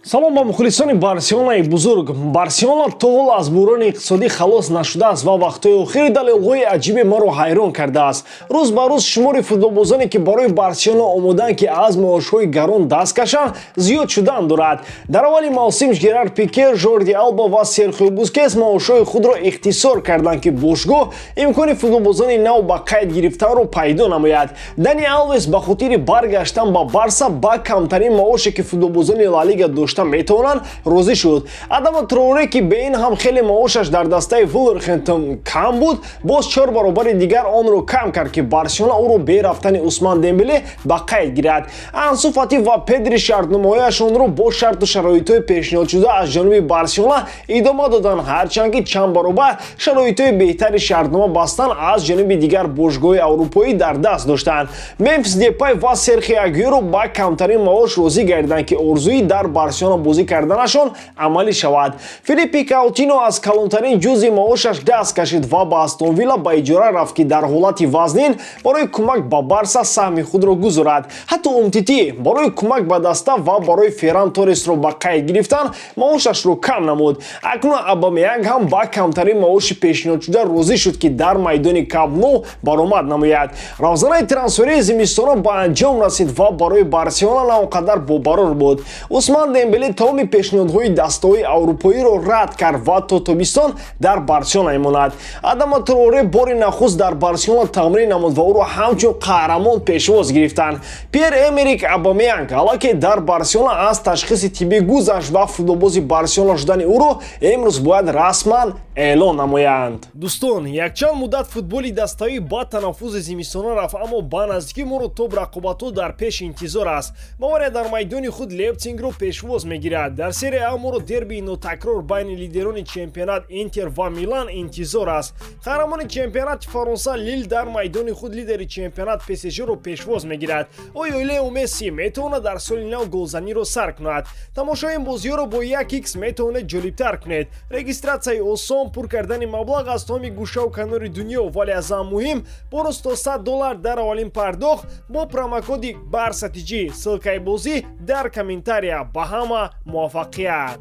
салом ба мухлисони Барселонаи бузург. Барселона то ҳол аз буҳрони иқтисодӣ халос нашудааст ва вақтҳои охири далелҳои аҷибе маро ҳайрон кардааст. Рӯз ба рӯз шумори футболбозоне ки барои Барселона омодаанд ки аз маошҳои гарон даст кашанд зиёд шудан дорад. Дар аввали мавсим Жерар Пике, Жорди Алба ва Серхио Бускетс маошҳои худро ихтисор карданд ки бошгоҳ имкони футболбозони нав ба қайд гирифтанро пайдо намояд. Дани Алвес ба хотири баргаштан ба Барса ба камтарин маоше ки футболбозони Ла Лига дошта метавонанд розӣ шуд. Адама Троуре ки бе ин ҳам хеле маошаш дар дастаи Вулверхэмптон кам буд, боз 4 баробари дигар онро кам кард ки Барселона ӯро бе рафтани Усман Дембеле ба қайд гирад. Ансу Фати ва Педри шартномаҳояшонро бо шарту шароитҳои пешниҳодшуда аз ҷониби Барселона идома доданд, ҳарчанд ки чанд баробар шароитҳои беҳтари шартнома бастан аз ҷониби дигар бошгоҳи аврупоӣ дар даст доштанд. Мемфис Депай ва Серхио Агуэро ба камтарин маош розӣ гардиданд ки орзуи дар Барселона бозӣ карданашон амалӣ шавад. Филиппи Каутино аз калонтарин ҷузъи маошаш даст кашид ва ба Астон Вилла ба иҷора рафт ки дар ҳолати вазнин барои кӯмак ба Барса саҳми худро гузорад. Ҳатто Умтити барои кӯмак ба даста ва барои Ферран Торресро ба қайд гирифтан маошашро кам намуд. Акнун Абамеянг ҳам ба камтарин маоши пешниҳодшуда розӣ шуд ки дар майдони Камп Nou баромад намояд. Равзанаи трансфери Зимистона ба анҷом расид ва барои Барселона на он қадар бобарор буд. Усман Дембеле тамоми пешниҳодҳои дастаҳои аврупоиро рад кард ва то тобистон дар Барселона мемонад. Адама Троуре бори нахуст дар Барселона тамрин намуд ва ӯро ҳамчун қаҳрамон пешвоз гирифтанд. Пьер Эмерик Абамеянг аллакай дар Барселона аз ташхиси тиббӣ гузашт ва футболбози Барселона шудани ӯро имрӯз бояд расман эълон намоянд. Дӯстон, якчанд муддат футболи дастаҳоӣ ба танаффузи Зимистона рафт, аммо ба наздикии моро тоб рақобатҳо дар пеш интизор аст. Бавария дар майдони худ Лейпцигро пешвоз мегирад. Дар серия А моро дербии нотакрор байни лидерони чемпионат Интер ва Милан интизор аст. қаҳрамони чемпионати Фаронса Лил дар майдони худ лидери чемпионат ПСЖро пешвоз мегирад. Оё Лео Месси метавонад дар соли нав голзаниро сар кунад. Тамошои ин бозиҳоро бо 1х метавонед ҷолибтар кунед. Регистратсияи осон, пур кардани маблағ аз тамоми гӯшаву канори дунё, вале аз ҳам муҳим бонус то $100 дар аввалин пардохт бо промокоди BARSATG. ссилкаи бозӣ дар комментария. Ба ҳама муваффақият.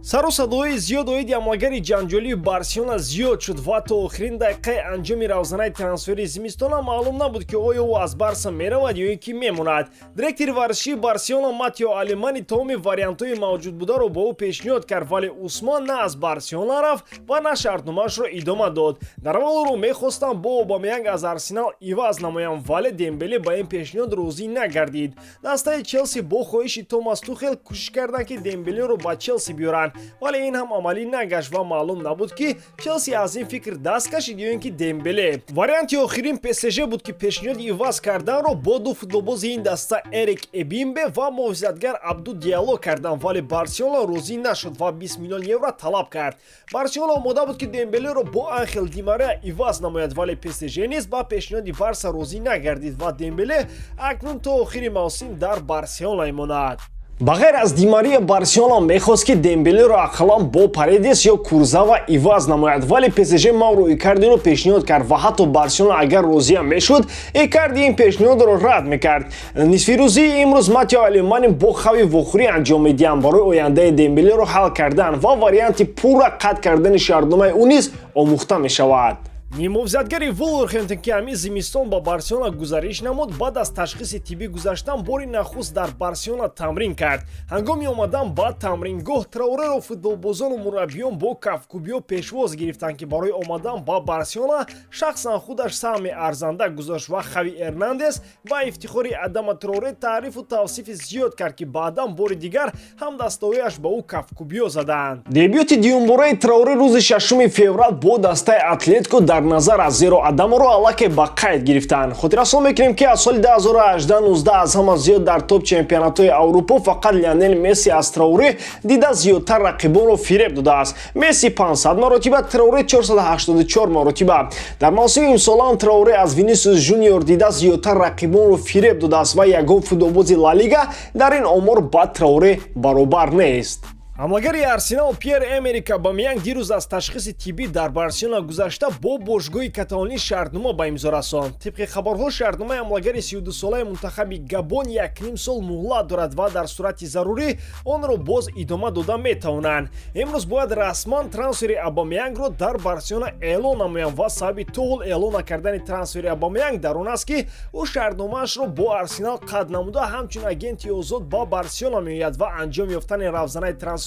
Сару садои зиёд оиди амагари ҷанҷолии Барселона зиёд шуд ва то охирин дақиқаи анҷоми равзанаи трансфери Зимистона маълум набуд ки оё ӯ аз Барса меравад ё ин ки мемонад. Директори варзишии Барселона Матео Алемани тамоми вариантҳои мавҷудбударо ба ӯ пешниҳод кард, вале Усман на аз Барселона рафт ва на шартномаашро идома дод. Дар аввал ӯро мехостанд бо Обамеянг аз Арсенал иваз намоянд, вале Дембеле ба ин пешниҳод розӣ нагардид. Дастаи Челси бо хоҳиши Томас Тухел кӯшиш карданд ки Дембелеро ба Челси биёранд, вале ин ҳам амалӣ нагашт ва маълум набуд ки Челси аз ин фикр даст кашид ё ин ки Дембеле. Варианти охирин ПСЖ буд ки пешниҳоди иваз карданро бо ду футболбози ин даста Эрик Эбимбе ва муҳофизатгар Абду Диало карданд, вале Барселона розӣ нашуд ва 20 миллион евро талаб кард. Барселона омода буд ки Дембелеро бо Анхел Ди Мария иваз намояд, вале ПСЖ низ ба пешниҳоди Барса розӣ нагардид ва Дембеле акнун то охири мавсим дар Барселона мемонад. Ба ғайр аз Ди Мария, Барселона мехост ки Дембелеро ақаллан бо Паредес ё Курзава иваз намояд, вале ПСЖ Мауро Икардиро пешниҳод кард ва ҳатто Барселона агар розиам мешуд, Икарди ин пешниҳодро рад мекард. Нисфирӯзии имрӯз Матео Алемани бо хави вохӯрӣ анҷом медиҳанд барои ояндаи Дембелеро ҳал кардан ва варианти пурра қатъ кардани шартномаи ӯ низ омӯхта мешавад. Муҳофизатгари Вулверхэмптон ки ҳамин зимистон ба Барселона гузариш намуд, баъд аз ташхиси тиббӣ гузаштан бори нахуст дар Барселона тамрин кард. Ҳангоми омадан ба тамрингоҳ Трауреро футболбозону мураббиён бо кафкубиё пешвоз гирифтанд ки барои омадан ба Барселона шахсан худаш саҳми арзанда гузошт ва Хави Эрнандес ба ифтихори Адама Трауре таърифу тавсифи зиёд кард ки баъдан бори дигар ҳамдастаҳояш ба ӯ кафкубиё заданд. Дебюти дуюмбораи Трауре рӯзи 6 феврал бо дастаи Атлетико дар назар аст, зеро Адаморо аллакай ба қайд гирифтанд. Хотиррасон мекунем ки аз соли 2018-19 аз ҳама зиёд дар топ чемпионатҳои Аврупо фақат Лионел Месси аз Трауре дида зиёдтар рақибонро фиреб додааст. Месси 500 маротиба, Трауре 484 маротиба. Дар мавсими имсолан Трауре аз Винисиус Жуниор дида зиёдтар рақибонро фиреб додааст ва ягон футболбози Ла Лига дар ин омор ба Трауре баробар нест. ҳамлагари Арсенал Пьер-Эмерик Обамеянг дирӯз аз ташхиси тиббӣ дар Барселона гузашта бо бошгоҳи каталонӣ шаҳрнома ба имзо расонд. Тибқи хабарҳо шаҳрномаи ҳамлагари 32-солаи мунтахаби Габон 1.5 сол муҳлат дорад ва дар сурати зарурӣ онро боз идома дода метавонанд. Имрӯз бояд Расман трансфери Обамеянгро дар Барселона эълон намоянд ва сабаби то ҳол эълон накардани трансфери Обамеянг дар он аст ки ӯ шаҳрномаашро бо Арсенал қатъ намуда ҳамчун агенти озод ба Барселона меояд ва анҷом ёфтани равзанаи трансфери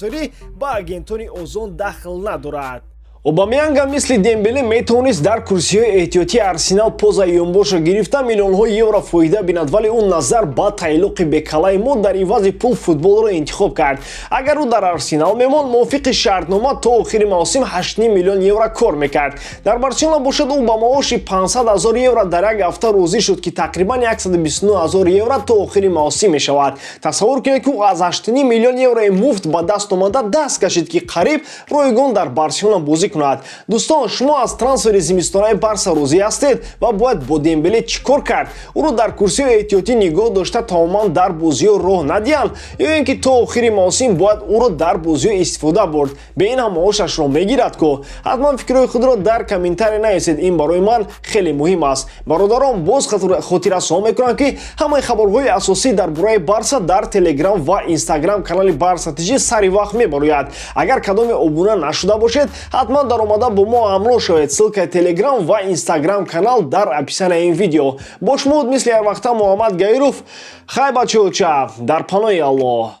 ба агентони озон дахл надорад. Обамеянг ҳам мисли Дембеле метавонист дар курсиҳои эҳтиётии Арсенал поза ёнбошро гирифта миллионҳои евро фоида бинад, вале ӯ назар ба таълуқи бекалаи мо дар ивази пул футболро интихоб кард. Агар ӯ дар Арсенал мемонд, мувофиқи шаҳрнома то охири мавсим 8 миллион евро кор мекард. Дар Барселона бошад, ӯ ба маоши 500 000 евро дар як ҳафта розӣ шуд, ки тақрибан 129 000 евро то охири мавсим мешавад. Тасаввур кунед, ки ӯ аз 8 миллион еврои муфт ба даст омада даст кашид, ки қариб ройгон дар Барселона бозӣ кунад. Дӯстон, шумо аз трансфери зимистонаи Барса розӣ ҳастед ва бояд бо Дембеле чӣ кор кард? Ӯро дар курсиҳои эҳтиётӣ нигоҳ дошта тамоман дар бозиҳо роҳ надиҳанд ё ин ки то охири мавсим бояд ӯро дар бозиҳо истифода бурд? Бе ин ҳам маошашро мегирад ко? Ҳатман фикрҳои худро дар комментария нависед. Ин барои ман хеле муҳим аст. бародарон, боз хотиррасон мекунам ки ҳамаи хабарҳои асосӣ дар бораи Барса дар Телеграм ва Инстаграм канали Барса ТЖ сари вақт мебарояд. Агар кадоме обуна нашуда бошед, ҳатман даромада бо мо ҳамроҳ шавед. Ссилкаи Телеграм ва Инстаграм канал дар описанияи ин видео. Бо шумо мисли ҳар вақта Муҳаммад Гаиров. Хай бачаҳо, дар паноҳи Аллоҳ.